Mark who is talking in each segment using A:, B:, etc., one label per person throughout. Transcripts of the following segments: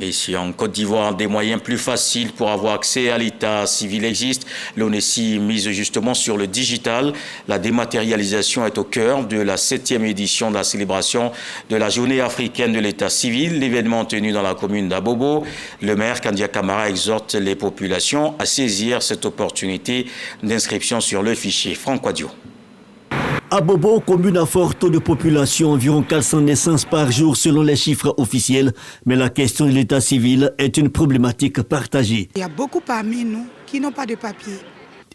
A: Et si en Côte d'Ivoire, des moyens plus faciles pour avoir accès à l'état civil existent, l'ONESI mise justement sur le digital. La dématérialisation est au cœur de la 7e édition de la célébration de la Journée africaine de l'état civil. L'événement tenu dans la commune d'Abobo. Le maire Kandia Camara exhorte les populations à saisir cette opportunité d'inscription sur le fichier. Franck Quadio.
B: Abobo, commune à fort taux de population, environ 400 naissances par jour selon les chiffres officiels. Mais la question de l'état civil est une problématique partagée.
C: Il y a beaucoup parmi nous qui n'ont pas de papier.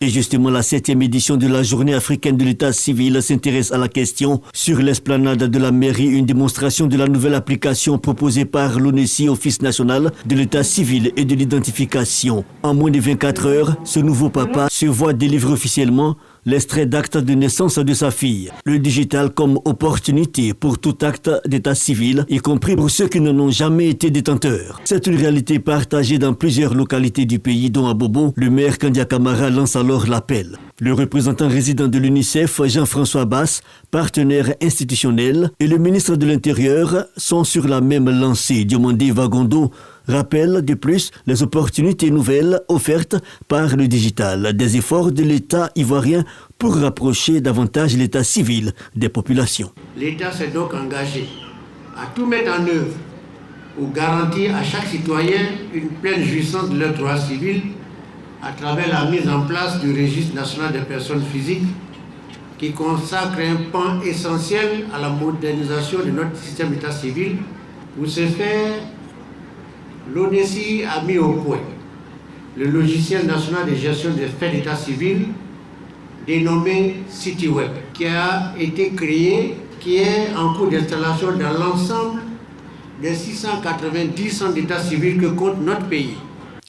B: Et justement, la 7e édition de la Journée africaine de l'état civil s'intéresse à la question. Sur l'esplanade de la mairie, une démonstration de la nouvelle application proposée par l'ONESI, Office national de l'état civil et de l'identification. En moins de 24 heures, ce nouveau papa se voit délivrer officiellement l'extrait d'acte de naissance de sa fille. Le digital comme opportunité pour tout acte d'état civil, y compris pour ceux qui n'en ont jamais été détenteurs. C'est une réalité partagée dans plusieurs localités du pays, dont à Bobo, le maire Kandia Camara lance alors l'appel. Le représentant résident de l'UNICEF, Jean-François Basse, partenaire institutionnel, et le ministre de l'Intérieur sont sur la même lancée. Diomandé Vagondo rappelle de plus les opportunités nouvelles offertes par le digital, des efforts de l'État ivoirien pour rapprocher davantage l'état civil des populations.
D: L'État s'est donc engagé à tout mettre en œuvre pour garantir à chaque citoyen une pleine jouissance de leurs droits civils à travers la mise en place du registre national des personnes physiques qui consacre un pan essentiel à la modernisation de notre système d'état civil. Pour ce faire, l'ONESI a mis au point le logiciel national de gestion des faits d'état civil dénommé CityWeb, qui a été créé, qui est en cours d'installation dans l'ensemble des 690 centres d'état civil que compte notre pays.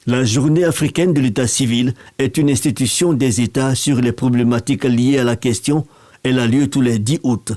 B: La Journée africaine de l'état civil est une institution des États sur les problématiques liées à la question. Elle a lieu tous les 10 août.